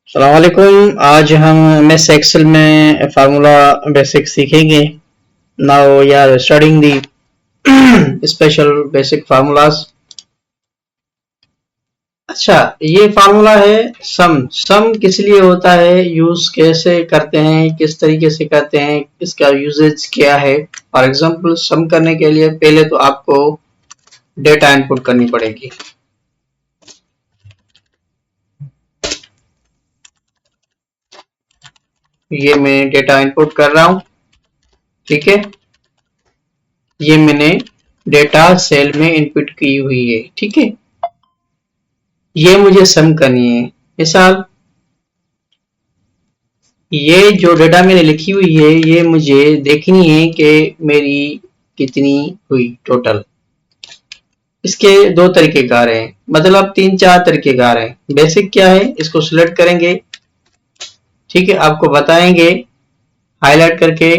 अस्सलामुअलैकुम। आज हम एमएस एक्सेल में फार्मूला बेसिक सीखेंगे। Now we are studying the special basic formulas. अच्छा, ये फार्मूला है सम किस लिए होता है, यूज कैसे करते हैं, किस तरीके से करते हैं, इसका यूजेज क्या है। फॉर एग्जांपल सम करने के लिए पहले तो आपको डेटा इनपुट करनी पड़ेगी। ये मैं डेटा इनपुट कर रहा हूं, ठीक है। ये मैंने डेटा सेल में इनपुट की हुई है, ठीक है। ये मुझे सम करनी है। मिसाल, ये जो डेटा मैंने लिखी हुई है ये मुझे देखनी है कि मेरी कितनी हुई टोटल। इसके दो तरीकेकार हैं, मतलब तीन चार तरीकेकार हैं। बेसिक क्या है, इसको सिलेक्ट करेंगे, ठीक है। आपको बताएंगे हाईलाइट करके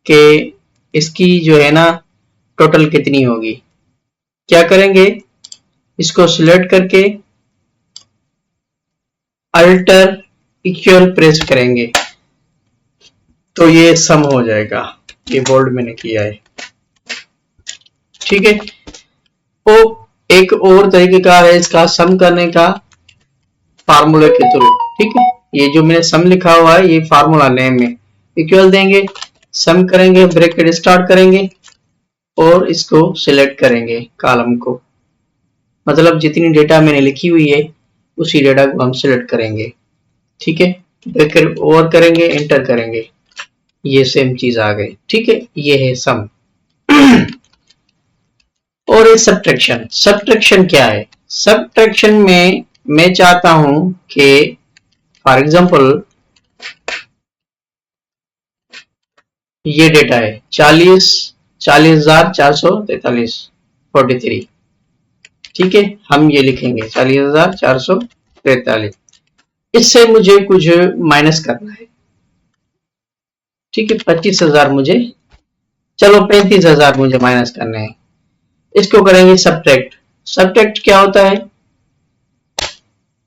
कि इसकी जो है ना टोटल कितनी होगी। क्या करेंगे, इसको सिलेक्ट करके अल्टर इक्वल प्रेस करेंगे तो ये सम हो जाएगा। ये बोल्ड मैंने किया है, ठीक है। तो एक और तरीका है इसका सम करने का, फार्मूले के थ्रू, ठीक है। ये जो मैंने सम लिखा हुआ है ये फार्मूला नेम है। इक्वल देंगे, सम करेंगे, ब्रैकेट स्टार्ट करेंगे और इसको सिलेक्ट करेंगे कॉलम को, मतलब जितनी डेटा मैंने लिखी हुई है उसी डेटा को हम सिलेक्ट करेंगे, ठीक है। ब्रैकेट ओवर करेंगे, एंटर करेंगे, ये सेम चीज आ गई, ठीक है। ये है सम। और ये सब्ट्रैक्शन। सब्ट्रैक्शन क्या है, सब्ट्रैक्शन में मैं चाहता हूं कि फॉर एग्जांपल ये डेटा है 40,443 43, ठीक है। हम ये लिखेंगे 40,443। इससे मुझे कुछ माइनस करना है, ठीक है। 25,000 मुझे, चलो 35,000 मुझे माइनस करने हैं। इसको करेंगे सब्ट्रैक्ट। सब्ट्रैक्ट क्या होता है,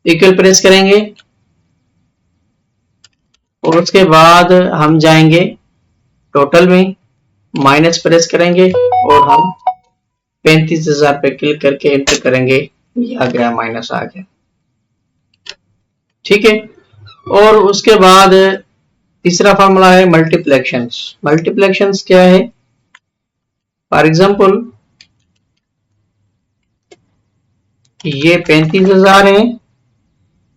इक्वल प्रेस करेंगे और उसके बाद हम जाएंगे टोटल में, माइनस प्रेस करेंगे और हम 35,000 पे क्लिक करके एंटर करेंगे। ये आ गया, माइनस आ गया, ठीक है। और उसके बाद तीसरा फॉर्मूला है मल्टीप्लेक्शंस। मल्टीप्लेक्शंस क्या है, फॉर एग्जांपल ये 35,000 है,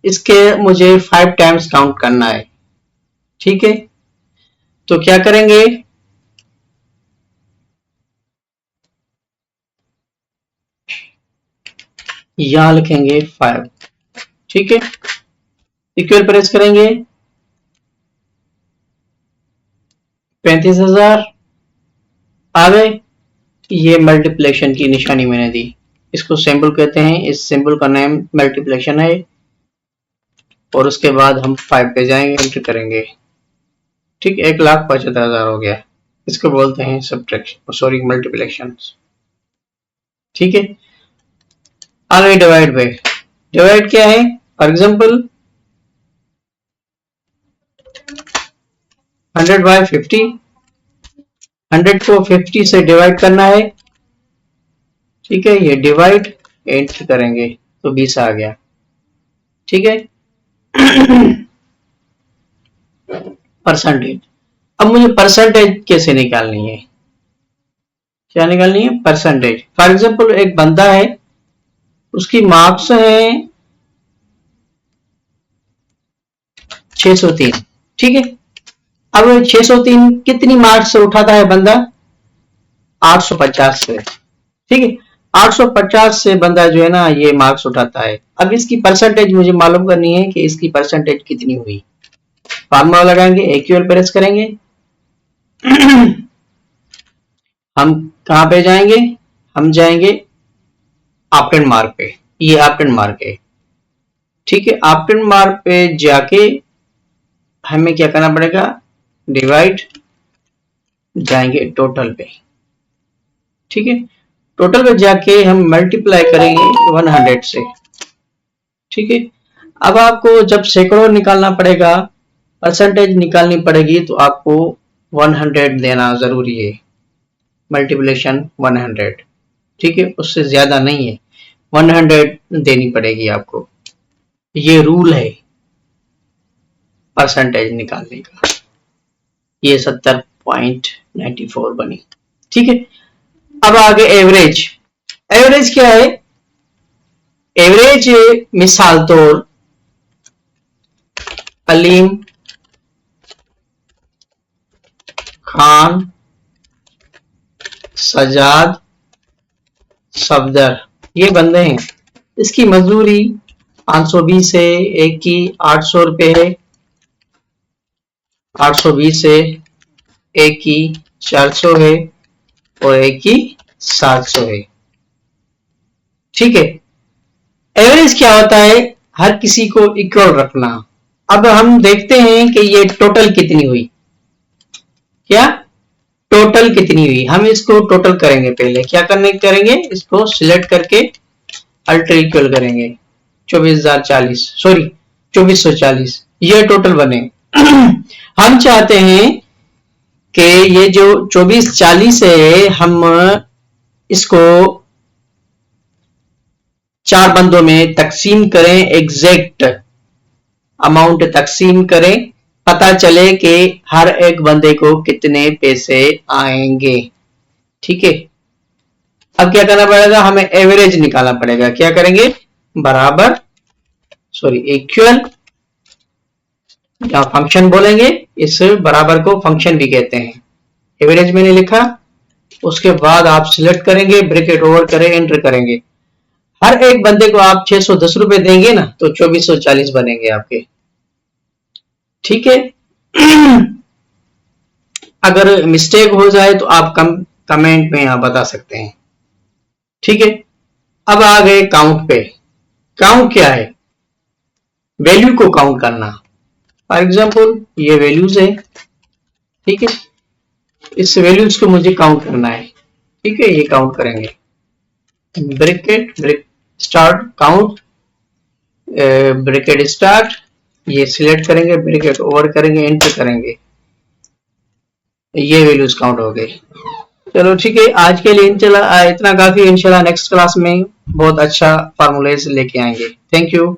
इसके मुझे 5 टाइम्स काउंट करना है, ठीक है। तो क्या करेंगे, यहां लिखेंगे 5, ठीक है। इक्वल प्रेस करेंगे, 35,000 आ गए। ये मल्टीप्लेक्शन की निशानी मैंने दी, इसको सिंबल कहते हैं, इस सिंबल का नाम मल्टीप्लेक्शन है। और उसके बाद हम 5 पे जाएंगे, एंटर करेंगे, ठीक। 1,75,000 हो गया। इसको बोलते हैं सब्ट्रैक्शन, सॉरी मल्टीप्लेक्शन, ठीक है। आ गई डिवाइड बाय। डिवाइड क्या है, फॉर एग्जांपल 100 बाय 50, 100 को 50 से डिवाइड करना है, ठीक है। ये डिवाइड एंटर करेंगे तो 20 आ गया, ठीक है। परसेंटेज। अब मुझे परसेंटेज कैसे निकालनी है, क्या निकालनी है, परसेंटेज। फॉर एग्जांपल एक बंदा है, उसकी मार्क्स है 603, ठीक है। अब 603 कितनी मार्क्स से उठाता है बंदा, 850 से, ठीक है। 850 से बंदा जो है ना ये मार्क्स उठाता है। अब इसकी परसेंटेज मुझे मालूम करनी है कि इसकी परसेंटेज कितनी हुई। फार्मूला लगाएंगे, इक्वल प्रेस करेंगे। हम कहां पे जाएंगे, हम जाएंगे ऑप्टेंड मार्क पे। ये ऑप्टेंड मार्क है, ठीक है। ऑप्टेंड मार्क पे जाके हमें क्या करना पड़ेगा, डिवाइड, जाएंगे टोटल पे, ठीक है। टोटल पे जाके हम मल्टीप्लाई करेंगे 100 से, ठीक है। अब आपको जब सैकड़ों निकालना पड़ेगा, परसेंटेज निकालनी पड़ेगी, तो आपको 100 देना जरूरी है, मल्टीप्लिकेशन 100, ठीक है, उससे ज्यादा नहीं है, 100 देनी पड़ेगी आपको। ये रूल है परसेंटेज निकालने का। ये 70.94 बनी, ठीक है। अब आगे एवरेज। एवरेज क्या है? एवरेज मिसाल तौर अलीम खान, सजाद, सफदर, ये बंदे हैं। इसकी मजदूरी 520 है, एक की 800 रुपये है, 820 है, एक की 400 है और एक की 700 है, ठीक है। एवरेज क्या होता है? हर किसी को इक्वल रखना। अब हम देखते हैं कि ये टोटल कितनी हुई। क्या टोटल कितनी हुई? हम इसको टोटल करेंगे। पहले क्या करेंगे, इसको सिलेक्ट करके अल्टर इक्वल करेंगे, 24,040, सॉरी 2440, ये टोटल बने। हम चाहते हैं कि ये जो 2440 है, हम इसको 4 बंदों में तकसीम करें, एग्जैक्ट अमाउंट तकसीम करें, पता चले कि हर एक बंदे को कितने पैसे आएंगे, ठीक है। अब क्या करना पड़ेगा, हमें एवरेज निकालना पड़ेगा। क्या करेंगे, बराबर, सॉरी इक्वल, या फंक्शन बोलेंगे, इस बराबर को फंक्शन भी कहते हैं। एवरेज मैंने लिखा, उसके बाद आप सिलेक्ट करेंगे, ब्रैकेट ओवर करें, एंटर करेंगे। हर एक बंदे को आप 610 रुपए देंगे ना, तो 2440 बनेंगे आपके, ठीक है। अगर मिस्टेक हो जाए तो आप कमेंट में आप बता सकते हैं, ठीक है। अब आ गए काउंट पे। काउंट क्या है? वैल्यू को काउंट करना। फॉर एग्जांपल ये वैल्यूज है, ठीक है, इस वैल्यूज को मुझे काउंट करना है, ठीक है। ये काउंट करेंगे, bracket start count, bracket start, ये सिलेक्ट करेंगे, ब्रैकेट ओवर करेंगे, एंटर करेंगे, ये वैल्यूज काउंट हो गए। चलो ठीक है, आज के लिए इतना काफी। इंशाल्लाह नेक्स्ट क्लास में बहुत अच्छा फार्मूलेज लेके आएंगे। Thank you.